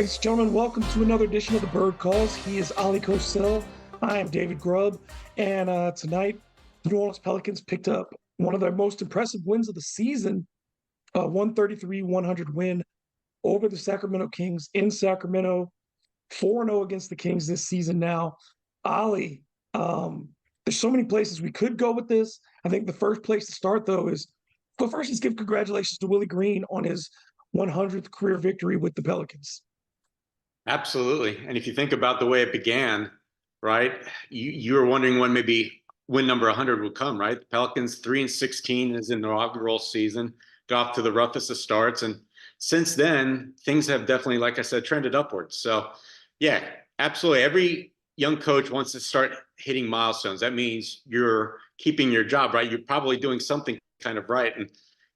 Ladies and gentlemen, welcome to another edition of the Bird Calls. He is Ali Cosell. I am David Grubb. And tonight, the New Orleans Pelicans picked up one of their most impressive wins of the season, a 133-100 win over the Sacramento Kings in Sacramento, 4-0 against the Kings this season now. Ali, there's so many places we could go with this. I think the first place to start, though, is give congratulations to Willie Green on his 100th career victory with the Pelicans. Absolutely. And if you think about the way it began, right, you were wondering when maybe win number 100 would come, right? The Pelicans 3-16 is in their inaugural season, got off to the roughest of starts. And since then, things have definitely, like I said, trended upwards. So, yeah, absolutely. Every young coach wants to start hitting milestones. That means you're keeping your job, right? You're probably doing something kind of right. And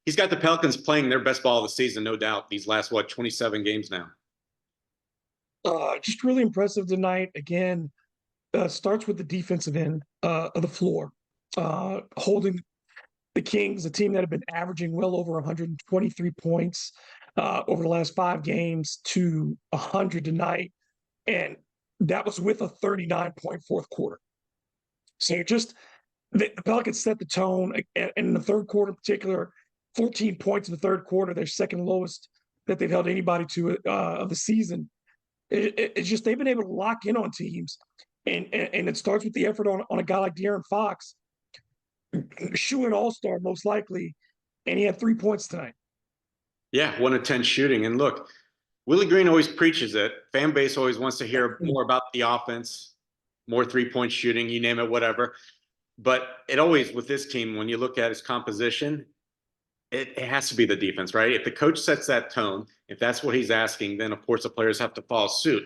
he's got the Pelicans playing their best ball of the season, no doubt, these last, 27 games now. Just really impressive tonight. Again, starts with the defensive end of the floor, holding the Kings, a team that have been averaging well over 123 points over the last 5 games, to 100 tonight. And that was with a 39-point fourth quarter. So the Pelicans set the tone. And in the third quarter in particular, 14 points in the third quarter, their second lowest that they've held anybody to of the season. It's just they've been able to lock in on teams, and it starts with the effort on a guy like De'Aaron Fox, shooting all-star most likely, and he had 3 points tonight. Yeah, 1 of 10 shooting. And look, Willie Green always preaches it. Fan base always wants to hear more about the offense, more 3-point shooting, you name it, whatever. But it always, with this team, when you look at his composition, it has to be the defense, right? If the coach sets that tone, if that's what he's asking, then of course the players have to follow suit.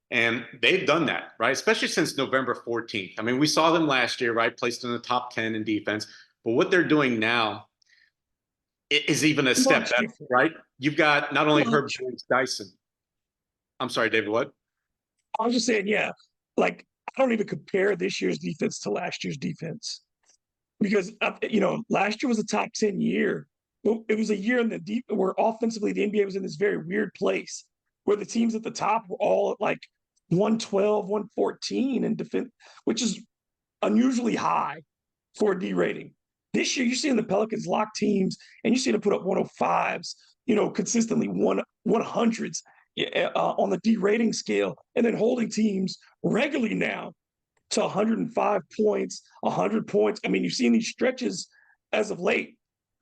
And they've done that, right? Especially since November 14th. I mean, we saw them last year, right? Placed in the top 10 in defense. But what they're doing now is even a step better, right? You've got not only Herb Dyson. I'm sorry, David, what? I was just saying, yeah, like, I don't even compare this year's defense to last year's defense. Because, last year was a top 10 year. It was a year in the where offensively the NBA was in this very weird place where the teams at the top were all at like 112, 114 in defense, which is unusually high for a D rating. This year, you're seeing the Pelicans lock teams, and you're seeing them put up 105s, consistently 100s on the D rating scale, and then holding teams regularly now to 105 points, 100 points. I mean, you've seen these stretches as of late.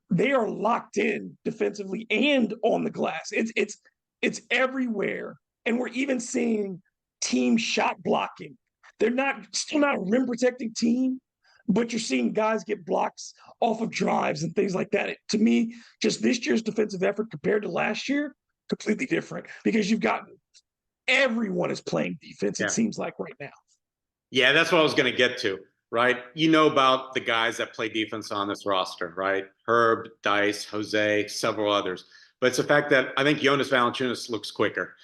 They are locked in defensively and on the glass. It's everywhere. And we're even seeing team shot blocking. They're still not a rim protecting team, but you're seeing guys get blocks off of drives and things like that. To me, just this year's defensive effort compared to last year, completely different, because everyone is playing defense, it seems like right now. Yeah, that's what I was going to get to, right? You know about the guys that play defense on this roster, right? Herb, Dice, Jose, several others. But it's the fact that I think Jonas Valanciunas looks quicker.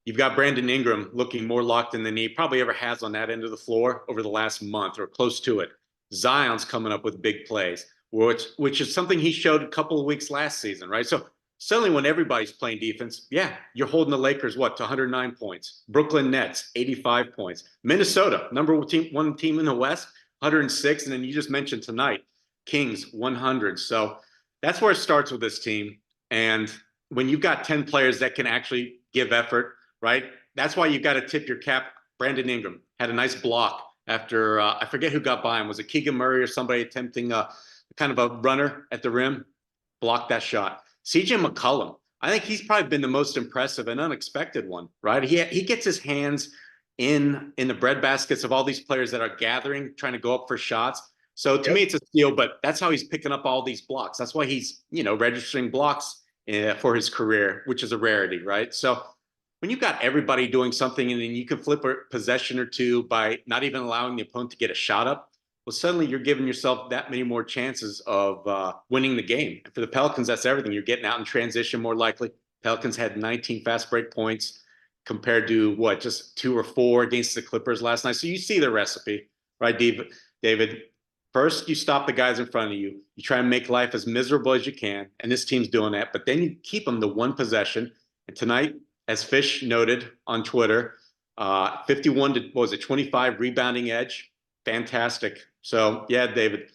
You've got Brandon Ingram looking more locked in than he probably ever has on that end of the floor over the last month or close to it. Zion's coming up with big plays, which is something he showed a couple of weeks last season, right? So suddenly when everybody's playing defense, you're holding the Lakers, to 109 points. Brooklyn Nets, 85 points. Minnesota, number one team in the West, 106. And then you just mentioned tonight, Kings, 100. So that's where it starts with this team. And when you've got 10 players that can actually give effort, right? That's why you've got to tip your cap. Brandon Ingram had a nice block after, I forget who got by him. Was it Keegan Murray or somebody attempting a kind of a runner at the rim? Blocked that shot. CJ McCollum, I think he's probably been the most impressive and unexpected one, right? He gets his hands in the breadbaskets of all these players that are gathering, trying to go up for shots. So to me, it's a steal, but that's how he's picking up all these blocks. That's why he's, registering blocks for his career, which is a rarity, right? So when you've got everybody doing something and then you can flip a possession or two by not even allowing the opponent to get a shot up, well, suddenly you're giving yourself that many more chances of winning the game. And for the Pelicans, that's everything. You're getting out in transition more likely. Pelicans had 19 fast break points compared to just 2 or 4 against the Clippers last night. So you see the recipe, right, David? First, you stop the guys in front of you. You try and make life as miserable as you can, and this team's doing that. But then you keep them to one possession. And tonight, as Fish noted on Twitter, 51 to, what was it, 25 rebounding edge. Fantastic. So, yeah, David,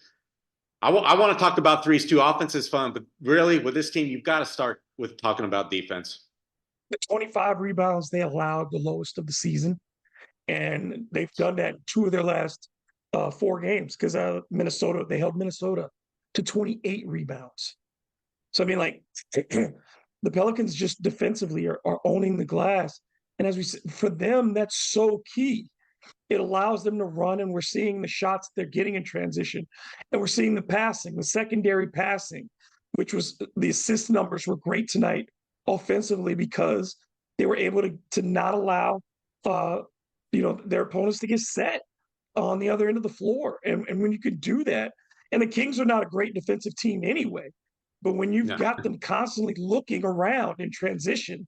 I want to talk about threes too. Offense is fun, but really with this team, you've got to start with talking about defense. The 25 rebounds they allowed, the lowest of the season. And they've done that in 2 of their last 4 games because they held Minnesota to 28 rebounds. So, I mean, like, the Pelicans just defensively are owning the glass. And as we said, for them, that's so key. It allows them to run, and we're seeing the shots they're getting in transition. And we're seeing the passing, the secondary passing, which was the assist numbers were great tonight offensively because they were able to not allow their opponents to get set on the other end of the floor. And when you can do that, and the Kings are not a great defensive team anyway, but when you've No. got them constantly looking around in transition,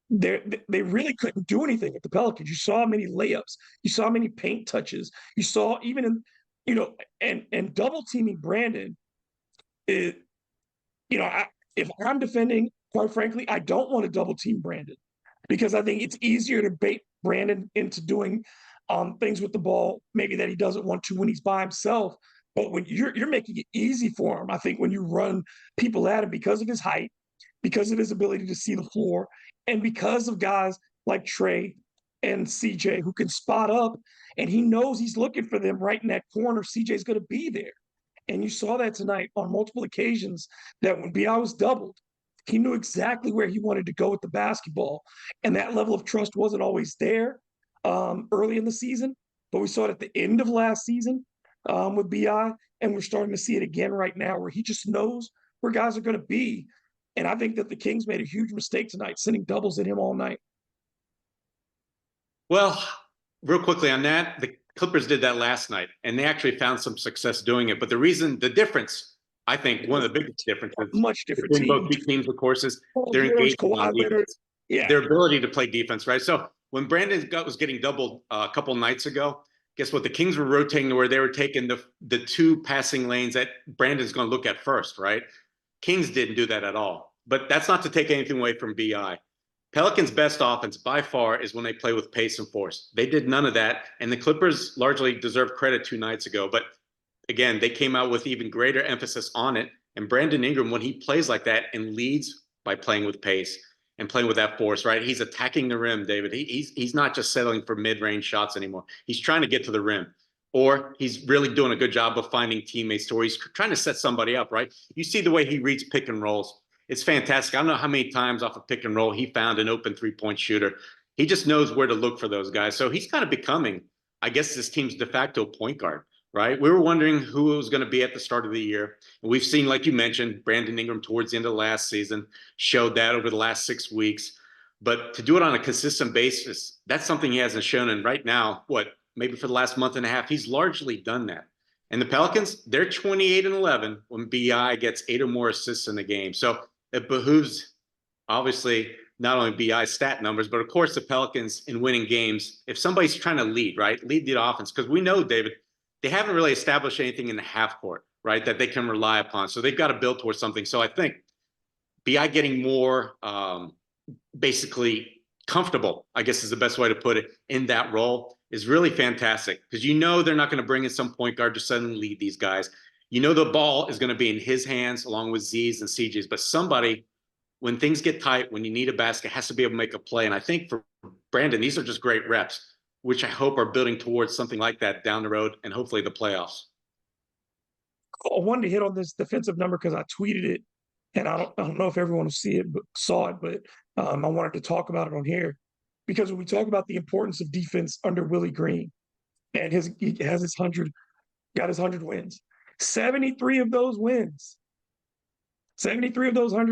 they really couldn't do anything at the Pelicans. You saw many layups, you saw many paint touches, you saw even and double teaming Brandon. It, if I'm defending, quite frankly, I don't want to double team Brandon because I think it's easier to bait Brandon into doing things with the ball, maybe that he doesn't want to when he's by himself. But when you're making it easy for him, I think when you run people at him because of his height, because of his ability to see the floor, and because of guys like Trey and CJ who can spot up, and he knows he's looking for them right in that corner. CJ's going to be there. And you saw that tonight on multiple occasions that when BI was doubled, he knew exactly where he wanted to go with the basketball. And that level of trust wasn't always there early in the season, but we saw it at the end of last season with BI. And we're starting to see it again right now where he just knows where guys are going to be. And I think that the Kings made a huge mistake tonight, sending doubles at him all night. Well, real quickly on that, the Clippers did that last night, and they actually found some success doing it. But the difference, I think, one of the biggest differences Much different between team. both two teams, of course, is Paul their George, engagement on Kawhi Leonard. defense, Yeah. their ability to play defense, right? So when Brandon was getting doubled a couple nights ago, guess what? The Kings were rotating to where they were taking the 2 passing lanes that Brandon's going to look at first, right? Kings didn't do that at all. But that's not to take anything away from BI. Pelicans' best offense by far is when they play with pace and force. They did none of that, and the Clippers largely deserve credit 2 nights ago. But again, they came out with even greater emphasis on it. And Brandon Ingram, when he plays like that and leads by playing with pace and playing with that force, right? He's attacking the rim, David. He's not just settling for mid-range shots anymore. He's trying to get to the rim. Or he's really doing a good job of finding teammates, or he's trying to set somebody up, right? You see the way he reads pick and rolls. It's fantastic. I don't know how many times off a pick and roll he found an open 3-point shooter. He just knows where to look for those guys. So he's kind of becoming, I guess, this team's de facto point guard, right? We were wondering who it was going to be at the start of the year. And we've seen, like you mentioned, Brandon Ingram towards the end of last season showed that over the last 6 weeks. But to do it on a consistent basis, that's something he hasn't shown. And right now, maybe for the last month and a half, he's largely done that. And the Pelicans, they're 28-11 when BI gets 8 or more assists in the game. So it behooves, obviously, not only BI stat numbers, but of course the Pelicans in winning games. If somebody's trying to lead, right, lead the offense, because we know, David, they haven't really established anything in the half court, right, that they can rely upon. So they've got to build towards something. So I think BI getting more basically comfortable, I guess is the best way to put it, in that role is really fantastic because they're not going to bring in some point guard to suddenly lead these guys. The ball is going to be in his hands along with Z's and CJ's, but somebody, when things get tight, when you need a basket, has to be able to make a play. And I think for Brandon, these are just great reps, which I hope are building towards something like that down the road and hopefully the playoffs. I wanted to hit on this defensive number because I tweeted it, and I don't know if everyone saw it, but I wanted to talk about it on here because when we talk about the importance of defense under Willie Green, and he got his 100 wins. 73 of those 100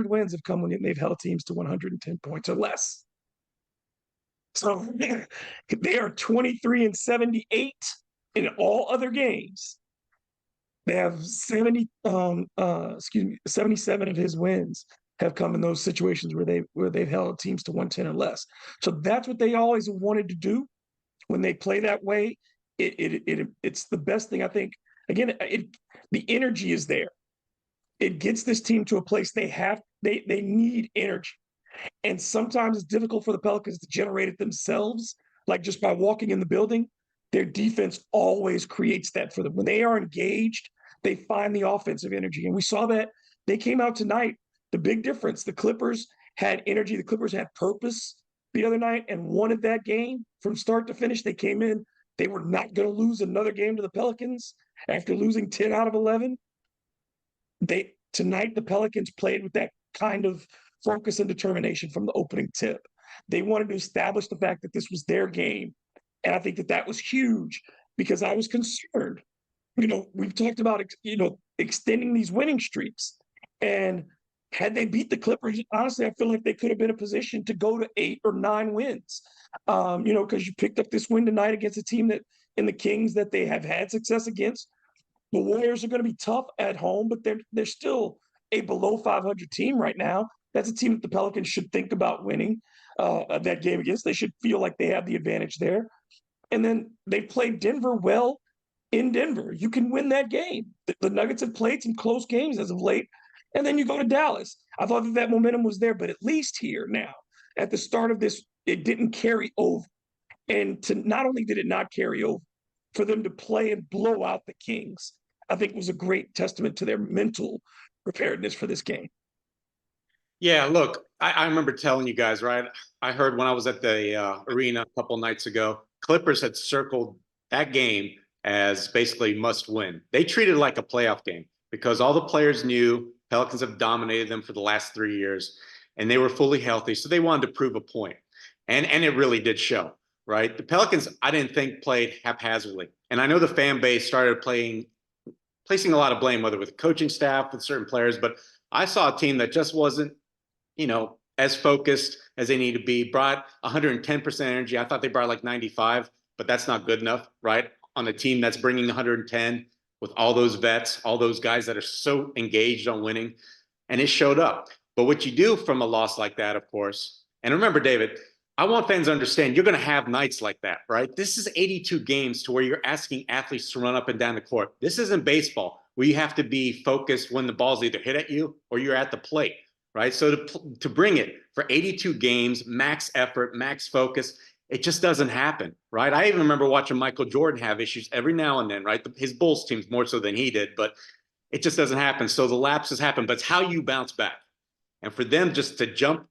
wins have come when they've held teams to 110 points or less. So they are 23-78 in all other games. They have 77 of his wins have come in those situations where they've held teams to 110 or less. So that's what they always wanted to do when they play that way. It's the best thing, I think. Again, the energy is there. It gets this team to a place they need energy. And sometimes it's difficult for the Pelicans to generate it themselves, like just by walking in the building. Their defense always creates that for them. When they are engaged, they find the offensive energy. And we saw that they came out tonight. The big difference, the Clippers had energy, the Clippers had purpose the other night and wanted that game from start to finish. They came in, they were not going to lose another game to the Pelicans after losing 10 out of 11. Tonight the Pelicans played with that kind of focus and determination from the opening tip. They wanted to establish the fact that this was their game. And I think that that was huge because I was concerned. We've talked about, extending these winning streaks. And had they beat the Clippers, honestly, I feel like they could have been in a position to go to 8 or 9 wins. Because you picked up this win tonight against a team that in the Kings that they have had success against. The Warriors are going to be tough at home, but they're still a below 500 team right now. That's a team that the Pelicans should think about winning that game against. They should feel like they have the advantage there. And then they played Denver well in Denver. You can win that game. The Nuggets have played some close games as of late. And then you go to Dallas. I thought that momentum was there, but at least here now, at the start of this, it didn't carry over. And not only did it not carry over, for them to play and blow out the Kings, I think was a great testament to their mental preparedness for this game. Yeah, look, I remember telling you guys, right? I heard when I was at the arena a couple nights ago, Clippers had circled that game as basically must win. They treated it like a playoff game because all the players knew Pelicans have dominated them for the last 3 years and they were fully healthy. So they wanted to prove a point. And it really did show, right? The Pelicans, I didn't think played haphazardly. And I know the fan base started placing a lot of blame, whether with the coaching staff, with certain players, but I saw a team that just wasn't, as focused as they need to be, brought 110% energy. I thought they brought like 95, but that's not good enough, right? On a team that's bringing 110 with all those vets, all those guys that are so engaged on winning, and it showed up. But what you do from a loss like that, of course, and remember, David, I want fans to understand you're going to have nights like that, right? This is 82 games to where you're asking athletes to run up and down the court. This isn't baseball where you have to be focused when the ball's either hit at you or you're at the plate, right? So to bring it for 82 games, max effort, max focus, it just doesn't happen, right? I even remember watching Michael Jordan have issues every now and then, right? His Bulls teams more so than he did, but it just doesn't happen. So the lapses happen, but it's how you bounce back. And for them just to jump,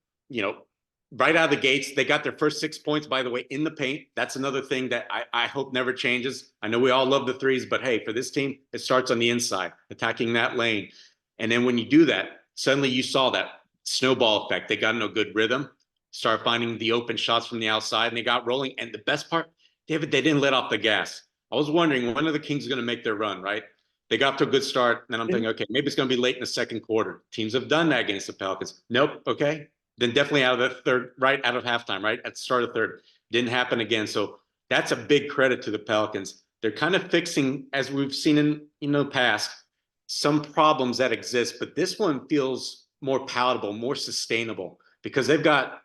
right out of the gates, they got their first 6 points, by the way, in the paint. That's another thing that I hope never changes. I know we all love the threes, but hey, for this team, it starts on the inside, attacking that lane. And then when you do that, suddenly you saw that snowball effect. They got in a good rhythm, start finding the open shots from the outside, and they got rolling. And the best part, David, they didn't let off the gas. I was wondering when are the Kings going to make their run, right? They got to a good start, and then I'm thinking, okay, maybe it's going to be late in the second quarter. Teams have done that against the Pelicans. Nope, okay. Then definitely out of the third, right out of halftime, right at the start of third. Didn't happen again. So that's a big credit to the Pelicans. They're kind of fixing, as we've seen in the past, some problems that exist, but this one feels more palatable, more sustainable because they've got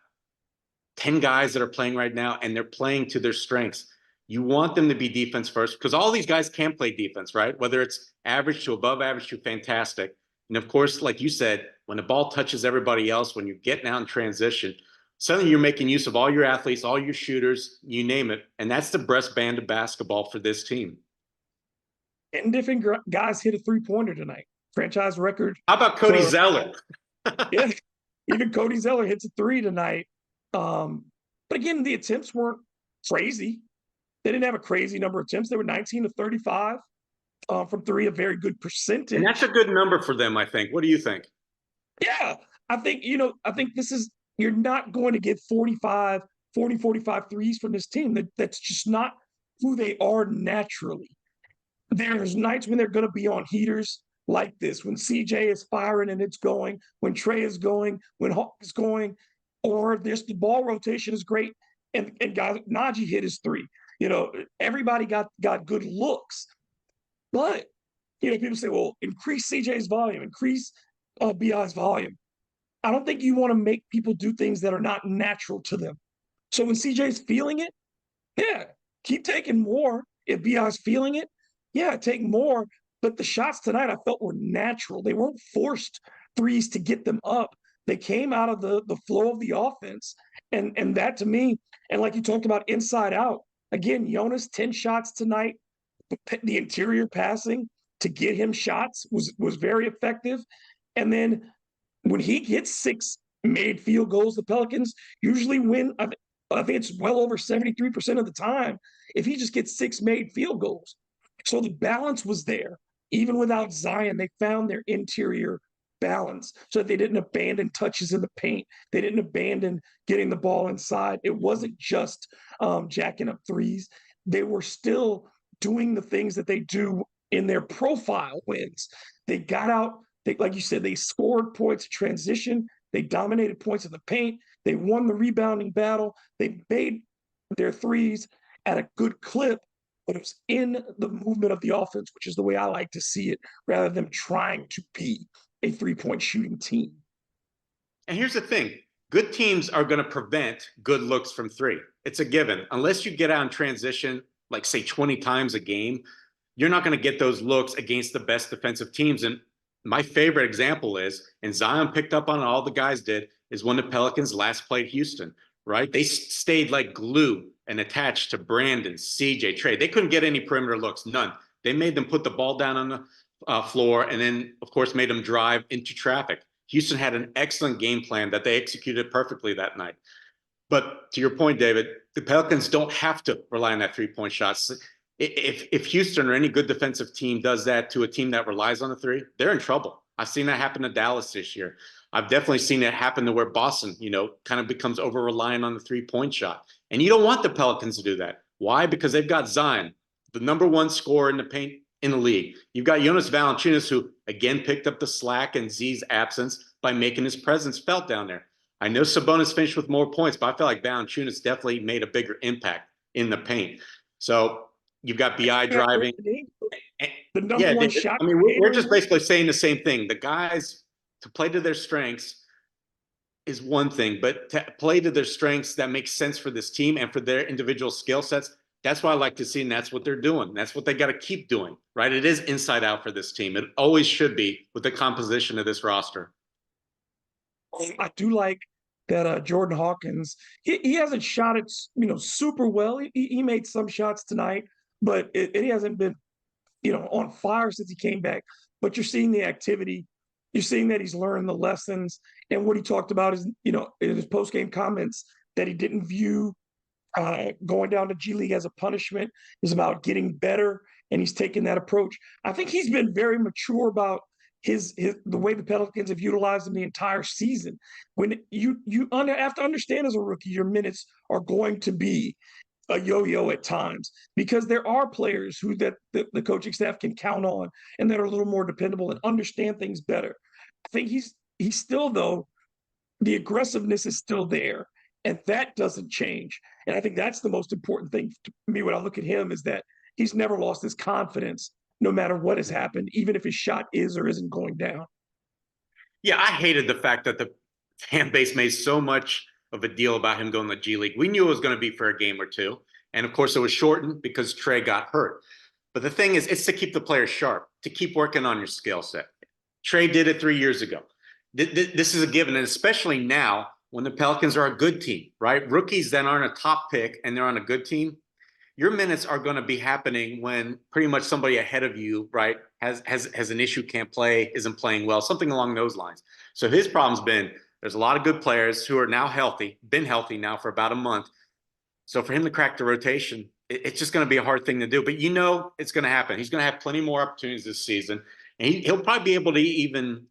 10 guys that are playing right now and they're playing to their strengths. You want them to be defense first because all these guys can play defense, right? Whether it's average to above average to fantastic. And of course, like you said, when the ball touches everybody else, when you get now in transition, suddenly you're making use of all your athletes, all your shooters, you name it. And that's the best band of basketball for this team. And different guys hit a 3-pointer tonight. Franchise record. How about Cody Zeller? Yeah, even Cody Zeller hits a 3 tonight. But again, the attempts weren't crazy. They didn't have a crazy number of attempts. They were 19 to 35 from 3, a very good percentage. And that's a good number for them, I think. What do you think? Yeah, I think this is, you're not going to get 45 threes from this team. That's just not who they are naturally. There's nights when they're going to be on heaters like this, when CJ is firing and it's going, when Trey is going, when Hawk is going, or there's the ball rotation is great. And guys, Najee hit his 3. Everybody got good looks. But, people say, well, increase CJ's volume, increase BI's volume. I don't think you want to make people do things that are not natural to them. So when CJ's feeling it, yeah, keep taking more. If BI's feeling it, yeah, take more. But the shots tonight I felt were natural. They weren't forced threes to get them up. They came out of the flow of the offense, and that to me, and like you talked about inside out. Again, Jonas 10 shots tonight. The interior passing to get him shots was very effective. And then when he gets 6 made field goals, the Pelicans usually win. I think it's well over 73% of the time if he just gets 6 made field goals. So the balance was there. Even without Zion, they found their interior balance so that they didn't abandon touches in the paint. They didn't abandon getting the ball inside. It wasn't just jacking up threes. They were still doing the things that they do in their profile wins. They got out, like you said, they scored points in transition. They dominated points in the paint. They won the rebounding battle. They made their threes at a good clip, but it was in the movement of the offense, which is the way I like to see it, rather than trying to be a 3-point shooting team. And here's the thing. Good teams are going to prevent good looks from three. It's a given. Unless you get out in transition, like say 20 times a game, you're not going to get those looks against the best defensive teams. And my favorite example is, and Zion picked up on it, all the guys did, is when the Pelicans last played Houston, right? They stayed like glue and attached to Brandon, CJ, Trey. They couldn't get any perimeter looks, none. They made them put the ball down on the floor and then, of course, made them drive into traffic. Houston had an excellent game plan that they executed perfectly that night. But to your point, David, the Pelicans don't have to rely on that three-point shots. If Houston or any good defensive team does that to a team that relies on the three, they're in trouble. I've seen that happen to Dallas this year. I've definitely seen it happen to where Boston, kind of becomes over-reliant on the three-point shot. And you don't want the Pelicans to do that. Why? Because they've got Zion, the #1 scorer in the paint in the league. You've got Jonas Valanciunas, who, again, picked up the slack in Z's absence by making his presence felt down there. I know Sabonis finished with more points, but I feel like Valanciunas definitely made a bigger impact in the paint. So you've got BI driving. The #1 shot. I mean, we're just basically saying the same thing. The guys, to play to their strengths is one thing, but to play to their strengths that makes sense for this team and for their individual skill sets, that's what I like to see, and that's what they're doing. That's what they got to keep doing, right? It is inside out for this team. It always should be with the composition of this roster. I do like that Jordan Hawkins, he hasn't shot it, super well. He made some shots tonight, but he hasn't been, on fire since he came back. But you're seeing the activity. You're seeing that he's learned the lessons. And what he talked about is, in his post-game comments, that he didn't view going down to G League as a punishment. Is about getting better, and he's taken that approach. I think he's been very mature about the way the Pelicans have utilized him the entire season. When you have to understand as a rookie, your minutes are going to be a yo-yo at times, because there are players who that the coaching staff can count on and that are a little more dependable and understand things better. I think he's still, though, the aggressiveness is still there, and that doesn't change. And I think that's the most important thing to me when I look at him, is that he's never lost his confidence no matter what has happened, even if his shot is or isn't going down. Yeah, I hated the fact that the fan base made so much of a deal about him going to the G League. We knew it was going to be for a game or two. And of course, it was shortened because Trey got hurt. But the thing is, it's to keep the players sharp, to keep working on your skill set. Trey did it 3 years ago. This is a given, and especially now when the Pelicans are a good team, right? Rookies that aren't a top pick and they're on a good team, your minutes are going to be happening when pretty much somebody ahead of you, right, has an issue, can't play, isn't playing well, something along those lines. So his problem's been, there's a lot of good players who are now healthy, been healthy now for about a month. So for him to crack the rotation, it's just going to be a hard thing to do. But it's going to happen. He's going to have plenty more opportunities this season. And he'll probably be able to even,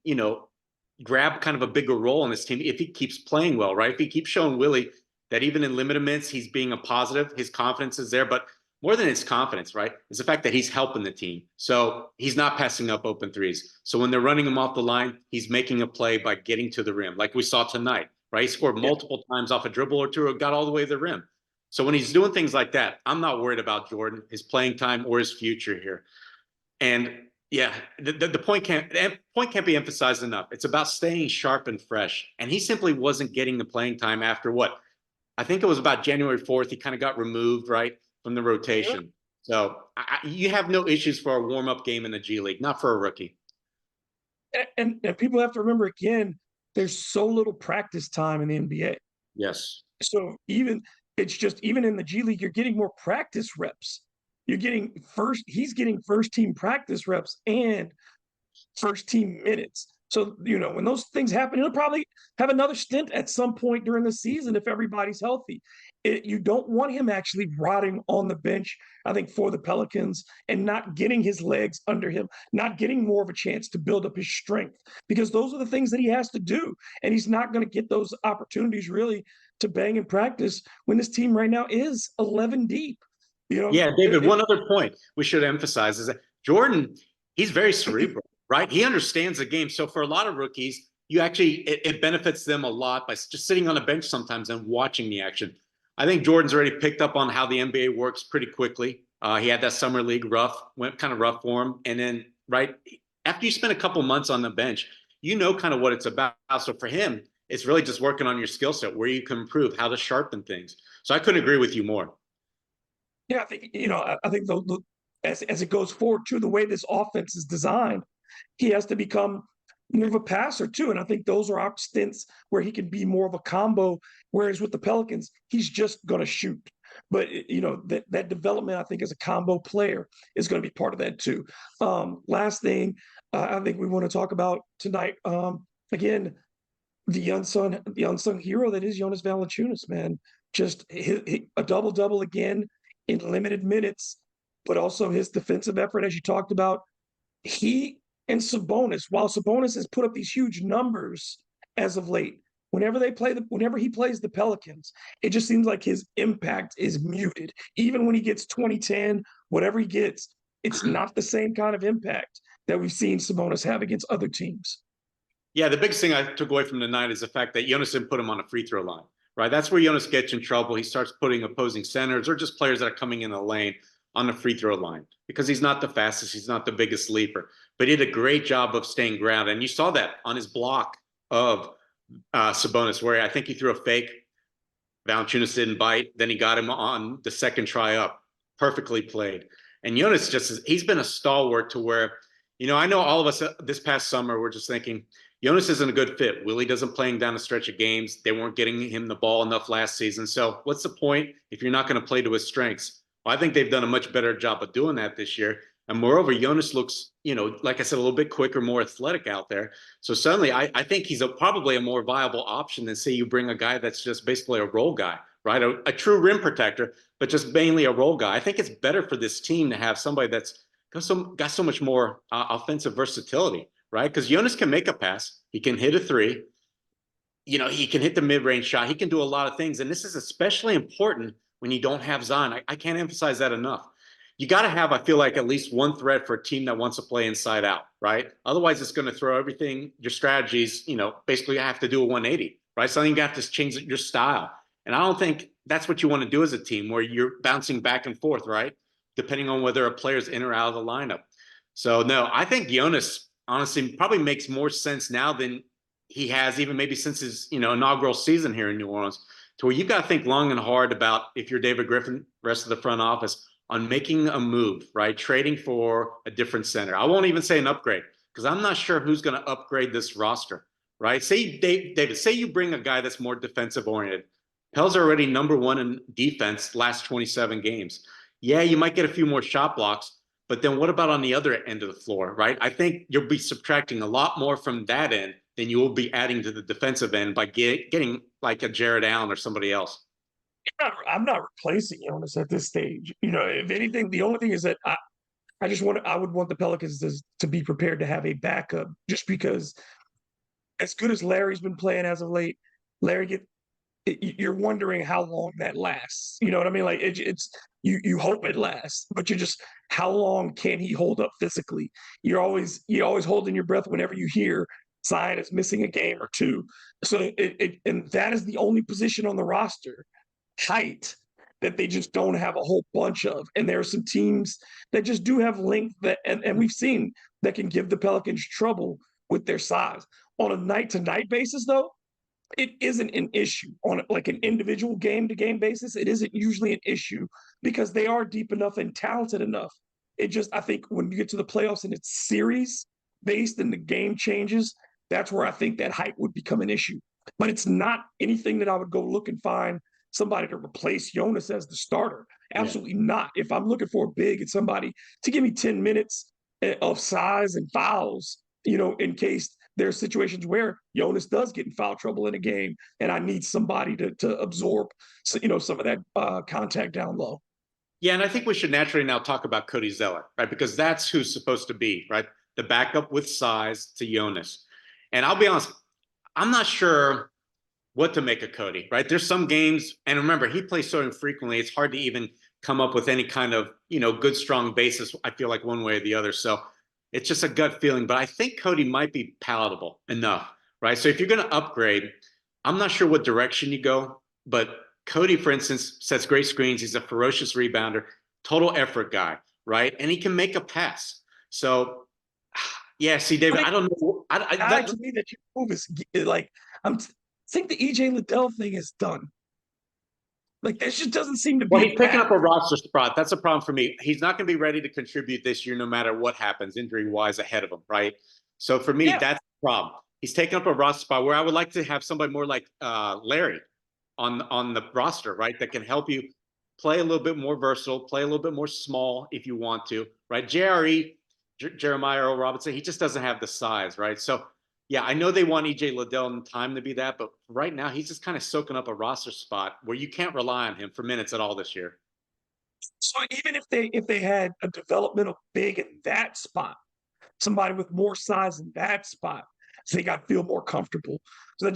grab kind of a bigger role in this team if he keeps playing well, right? If he keeps showing Willie that even in limited minutes, he's being a positive, his confidence is there. But more than his confidence, right, is the fact that he's helping the team. So he's not passing up open threes. So when they're running him off the line, he's making a play by getting to the rim, like we saw tonight, right? He scored multiple times off a dribble or two, or got all the way to the rim. So when he's doing things like that, I'm not worried about Jordan, his playing time, or his future here. And yeah, the point can't be emphasized enough. It's about staying sharp and fresh. And he simply wasn't getting the playing time after what? I think it was about January 4th. He kind of got removed, right, from the rotation. So you have no issues for a warm-up game in the G League, not for a rookie. And people have to remember, again, there's so little practice time in the NBA. Yes. So even in the G League, you're getting more practice reps. He's getting first team practice reps and first team minutes. So, when those things happen, he'll probably have another stint at some point during the season if everybody's healthy. You don't want him actually rotting on the bench, I think, for the Pelicans and not getting his legs under him, not getting more of a chance to build up his strength, because those are the things that he has to do. And he's not going to get those opportunities really to bang in practice when this team right now is 11 deep. Yeah, David, one other point we should emphasize is that Jordan, he's very cerebral, right? He understands the game. So for a lot of rookies, it benefits them a lot by just sitting on the bench sometimes and watching the action. I think Jordan's already picked up on how the NBA works pretty quickly. He had that summer league went kind of rough for him. And then right after you spend a couple months on the bench, you know kind of what it's about. So for him, it's really just working on your skill set, where you can improve, how to sharpen things. So I couldn't agree with you more. Yeah, I think I think as it goes forward too, the way this offense is designed, he has to become more of a passer too, and I think those are stints where he can be more of a combo. Whereas with the Pelicans, he's just going to shoot. But that development, I think, as a combo player is going to be part of that too. Last thing, I think we want to talk about tonight. Again, the unsung hero that is Jonas Valanciunas, man. Just a double double again in limited minutes, but also his defensive effort, as you talked about. He and Sabonis, while Sabonis has put up these huge numbers as of late, whenever he plays the Pelicans, it just seems like his impact is muted. Even when he gets 2010, whatever he gets, it's not the same kind of impact that we've seen Sabonis have against other teams. Yeah, the biggest thing I took away from the night is the fact that Jonas didn't put him on a free throw line, right? That's where Jonas gets in trouble. He starts putting opposing centers or just players that are coming in the lane on the free throw line because he's not the fastest, he's not the biggest leaper, but he did a great job of staying grounded. And you saw that on his block of Sabonis, where I think he threw a fake. Valanciunas didn't bite. Then he got him on the second try up. Perfectly played. And Jonas he's been a stalwart to where, I know all of us this past summer, we're just thinking, Jonas isn't a good fit. Willie doesn't playing down a stretch of games. They weren't getting him the ball enough last season. So what's the point if you're not going to play to his strengths? Well, I think they've done a much better job of doing that this year. And moreover, Jonas looks, like I said, a little bit quicker, more athletic out there. So suddenly I think he's probably a more viable option than, say, you bring a guy that's just basically a role guy, right? A true rim protector, but just mainly a role guy. I think it's better for this team to have somebody that's got so much more offensive versatility, right? Because Jonas can make a pass. He can hit a three. He can hit the mid-range shot. He can do a lot of things. And this is especially important when you don't have Zion. I can't emphasize that enough. You got to have, I feel like, at least one threat for a team that wants to play inside out, right? Otherwise, it's going to throw everything, your strategies, basically you have to do a 180, right? So you have to change your style. And I don't think that's what you want to do as a team, where you're bouncing back and forth, right? Depending on whether a player's in or out of the lineup. So, no, I think Jonas, honestly, probably makes more sense now than he has even maybe since his, inaugural season here in New Orleans, to where you've got to think long and hard about, if you're David Griffin, rest of the front office, on making a move, right? Trading for a different center. I won't even say an upgrade, because I'm not sure who's going to upgrade this roster, right? Say, David, say you bring a guy that's more defensive oriented. Pell's already number one in defense last 27 games. Yeah, you might get a few more shot blocks, but then what about on the other end of the floor, right? I think you'll be subtracting a lot more from that end than you will be adding to the defensive end by getting like a Jared Allen or somebody else. I'm not replacing Jonas at this stage. If anything, the only thing is that I would want the Pelicans to be prepared to have a backup, just because as good as Larry's been playing as of late, you're wondering how long that lasts. You know what I mean? Like you hope it lasts, but how long can he hold up physically? You're always holding your breath whenever you hear Zion is missing a game or two. So and that is the only position on the roster, height, that they just don't have a whole bunch of. And there are some teams that just do have length and we've seen that can give the Pelicans trouble with their size. On a night-to-night basis, though, it isn't an issue. On like an individual game-to-game basis, it isn't usually an issue because they are deep enough and talented enough. I think when you get to the playoffs and it's series based and the game changes, that's where I think that height would become an issue. But it's not anything that I would go look and find somebody to replace Jonas as the starter. Yeah. Absolutely not. If I'm looking for a big, it's somebody to give me 10 minutes of size and fouls, in case there's situations where Jonas does get in foul trouble in a game and I need somebody to absorb, some of that contact down low. Yeah, and I think we should naturally now talk about Cody Zeller, right? Because that's who's supposed to be, right? The backup with size to Jonas. And I'll be honest, I'm not sure what to make of Cody, right? There's some games, and remember, he plays so infrequently, it's hard to even come up with any kind of, good, strong basis, I feel like one way or the other. So it's just a gut feeling, but I think Cody might be palatable enough, right? So if you're going to upgrade, I'm not sure what direction you go, but Cody, for instance, sets great screens. He's a ferocious rebounder, total effort guy, right? And he can make a pass. So, yeah, see, David, I don't know. To me, that your move is like, I think the EJ Liddell thing is done. Like, there just doesn't seem to be. Well, he's picking up a roster spot. That's a problem for me. He's not going to be ready to contribute this year, no matter what happens, injury-wise, ahead of him, right? So for me, that's the problem. He's taking up a roster spot where I would like to have somebody more like Larry on the roster, right? That can help you play a little bit more versatile, play a little bit more small if you want to, right? Jeremiah Earl Robinson, he just doesn't have the size, right? So, yeah, I know they want EJ Liddell in time to be that, but right now he's just kind of soaking up a roster spot where you can't rely on him for minutes at all this year. So even if they had a developmental big in that spot, somebody with more size in that spot, I think I'd feel more comfortable. So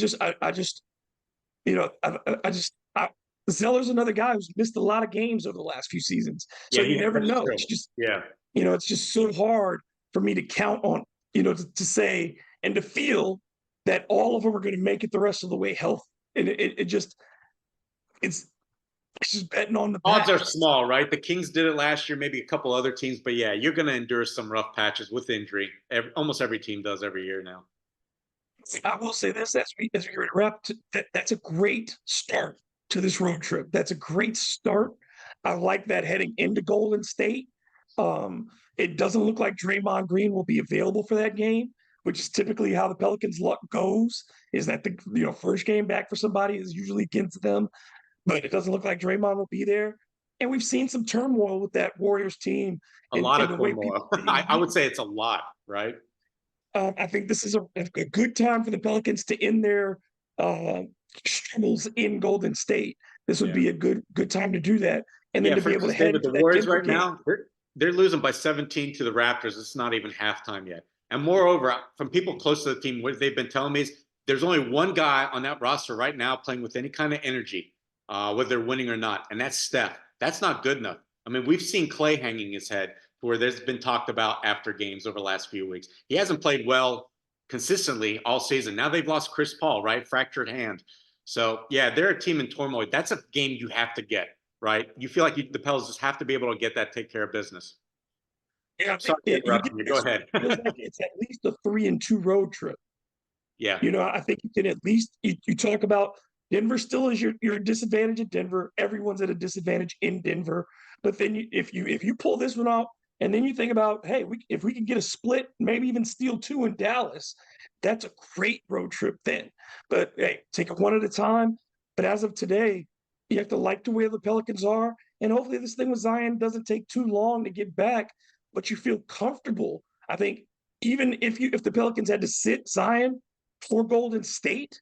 Zeller's another guy who's missed a lot of games over the last few seasons. So Yeah, you never know. true. It's just, Yeah. it's just so hard for me to count on, to say and to feel that all of them are going to make it the rest of the way healthy. And it's just betting on the Odds are past. small, right? The Kings did it last year, maybe a couple other teams, but yeah, you're going to endure some rough patches with injury. Almost every team does every year now. I will say this as we wrap, that's a great start to this road trip. That's a great start. I like that heading into Golden State. It doesn't look like Draymond Green will be available for that game, which is typically how the Pelicans' luck goes. Is that the first game back for somebody is usually against them, but it doesn't look like Draymond will be there. And we've seen some turmoil with that Warriors team. A lot of the way turmoil. I would say it's a lot, right? I think this is a good time for the Pelicans to end their struggles in Golden State. This would be a good time to do that, and then to be able to head with into the that Warriors Denver right game. now, they're losing by 17 to the Raptors. It's not even halftime yet. And moreover, from people close to the team, what they've been telling me is there's only one guy on that roster right now playing with any kind of energy, whether they're winning or not, and that's Steph. That's not good enough. I mean, we've seen Clay hanging his head where there's been talked about after games over the last few weeks. He hasn't played well consistently all season. Now they've lost Chris Paul, right? Fractured hand. So, yeah, they're a team in turmoil. That's a game you have to get, right? You feel like the Pelicans just have to be able to get that, take care of business. Yeah, Sorry to interrupt you. Go ahead. It's at least a 3-2 road trip. Yeah. I think you can at least you talk about Denver still is your disadvantage at Denver. Everyone's at a disadvantage in Denver. But then if you pull this one off, and then you think about, hey, if we can get a split, maybe even steal 2 in Dallas, that's a great road trip then. But hey, take it one at a time. But as of today, you have to like the way the Pelicans are, and hopefully this thing with Zion doesn't take too long to get back. But you feel comfortable. I think even if the Pelicans had to sit Zion for Golden State,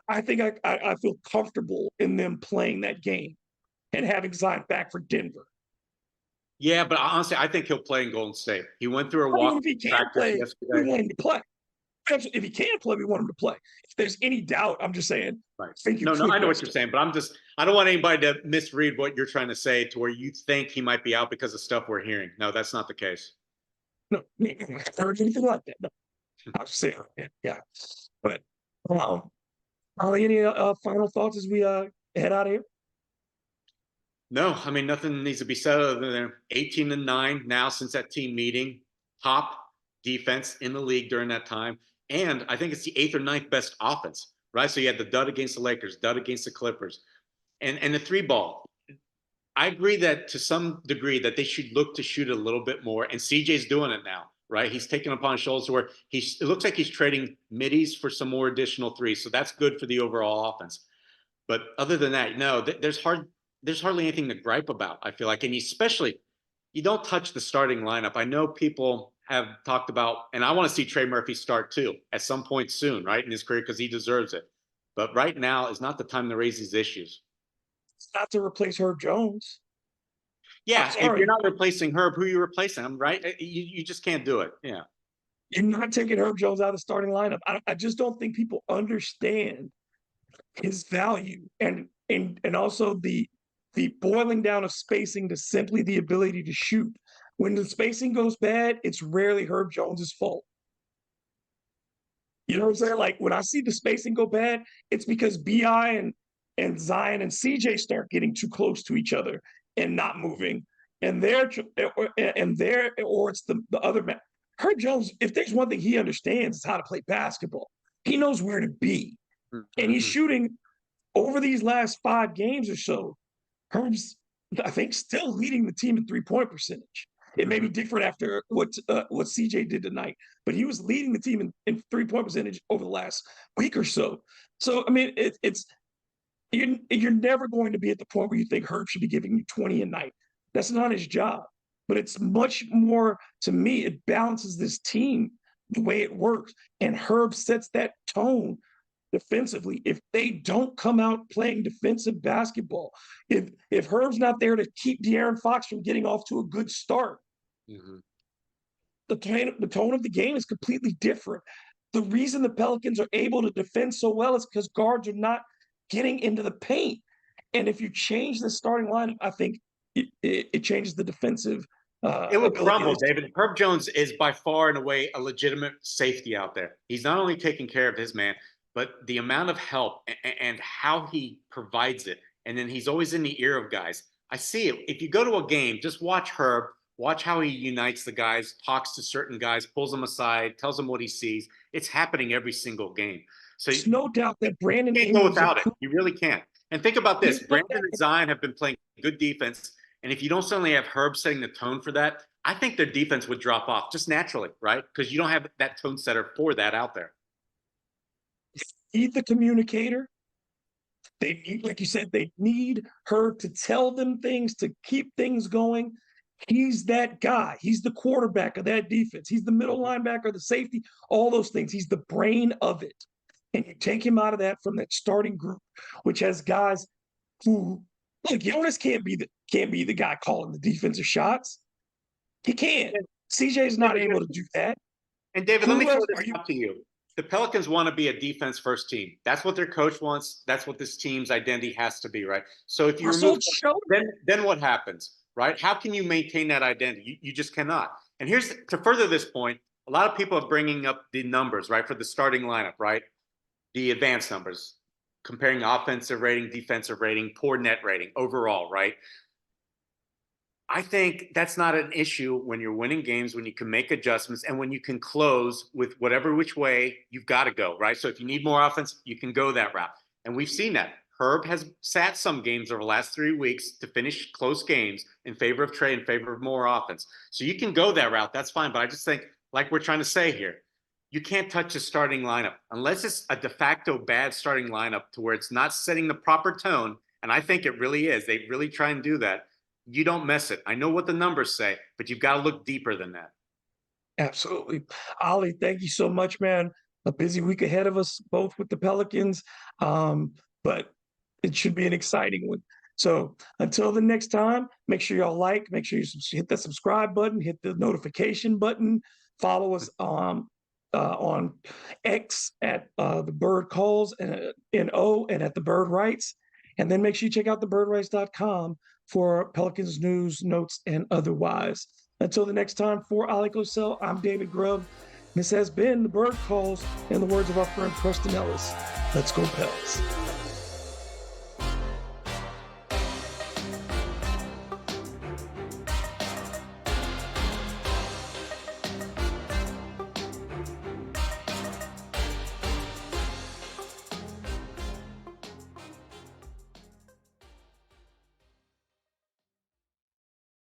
I think I feel comfortable in them playing that game and having Zion back for Denver. Yeah, but honestly, I think he'll play in Golden State. He went through a I mean, walk if he can practice play, we yesterday. want him to play. If he can play, we want him to play. If there's any doubt, I'm just saying. Right. I think you No, could I know what rest you're him. saying, but I don't want anybody to misread what you're trying to say to where you think he might be out because of stuff we're hearing. No, that's not the case. No, I haven't heard anything like that. No, I was saying, yeah. But any final thoughts as we head out of here? No, I mean, nothing needs to be said other than 18-9 now since that team meeting. Top defense in the league during that time. And I think it's the 8th or 9th best offense, right? So you had the dud against the Lakers, dud against the Clippers, and the 3-ball. I agree that to some degree that they should look to shoot a little bit more, and CJ's doing it now, right? He's taken upon his shoulders where it looks like he's trading middies for some more additional threes. So that's good for the overall offense. But other than that, no, there's hardly anything to gripe about, I feel like. And especially, you don't touch the starting lineup. I know people have talked about, and I want to see Trey Murphy start too at some point soon, right, in his career, because he deserves it. But right now is not the time to raise these issues. It's not to replace Herb Jones. Yeah, if you're not replacing Herb, who are you replacing him, right? You just can't do it. Yeah. You're not taking Herb Jones out of the starting lineup. I just don't think people understand his value, and also the boiling down of spacing to simply the ability to shoot. When the spacing goes bad, it's rarely Herb Jones's fault. You know what I'm saying? Like when I see the spacing go bad, it's because BI and Zion and CJ start getting too close to each other and not moving. And or it's the other man. Herb Jones, if there's one thing he understands, is how to play basketball. He knows where to be. And he's shooting over these last 5 games or so. Herb's, I think, still leading the team in 3-point percentage. It may be different after what CJ did tonight, but he was leading the team in 3-point percentage over the last week or so. So, I mean, you're never going to be at the point where you think Herb should be giving you 20 a night. That's not his job. But it's much more, to me, it balances this team the way it works. And Herb sets that tone defensively. If they don't come out playing defensive basketball, if Herb's not there to keep De'Aaron Fox from getting off to a good start, the tone of the game is completely different. The reason the Pelicans are able to defend so well is because guards are not getting into the paint. And if you change the starting lineup, I think it changes the defensive. It would crumble, David. Herb Jones is by far and away a legitimate safety out there. He's not only taking care of his man, but the amount of help and how he provides it. And then he's always in the ear of guys. I see it. If you go to a game, just watch Herb, watch how he unites the guys, talks to certain guys, pulls them aside, tells them what he sees. It's happening every single game. So there's no doubt that Brandon can't go without it. You really can't. And think about this. Brandon and Zion have been playing good defense. And if you don't suddenly have Herb setting the tone for that, I think their defense would drop off just naturally, right? Because you don't have that tone setter for that out there. Need the communicator. They need, like you said, they need her to tell them things, to keep things going. He's that guy. He's the quarterback of that defense. He's the middle linebacker, the safety, all those things. He's the brain of it. And you take him out of that from that starting group, which has guys who, look, Jonas can't be the guy calling the defensive shots. He can't. CJ's not able to do that. And David, let me throw this out to you. The Pelicans want to be a defense-first team. That's what their coach wants. That's what this team's identity has to be, right? So if you remove, then what happens, right? How can you maintain that identity? You just cannot. And here's, to further this point, a lot of people are bringing up the numbers, right, for the starting lineup, right? The advanced numbers, comparing offensive rating, defensive rating, poor net rating overall, right? I think that's not an issue when you're winning games, when you can make adjustments, and when you can close with whatever which way you've got to go, right? So if you need more offense, you can go that route. And we've seen that. Herb has sat some games over the last 3 weeks to finish close games in favor of Trey, in favor of more offense. So you can go that route. That's fine. But I just think, like we're trying to say here, you can't touch a starting lineup unless it's a de facto bad starting lineup to where it's not setting the proper tone. And I think it really is. They really try and do that. You don't mess it. I know what the numbers say, but you've got to look deeper than that. Absolutely. Ollie, thank you so much, man. A busy week ahead of us, both with the Pelicans, but it should be an exciting one. So until the next time, make sure y'all like, make sure you hit the subscribe button, hit the notification button, follow us on X at The Bird Calls, NO, and at The Bird Writes. And then make sure you check out thebirdwrites.com for Pelicans news, notes, and otherwise. Until the next time, for Ollie Cosell, I'm David Grubb. This has been The Bird Calls, in the words of our friend Preston Ellis. Let's go, Pels.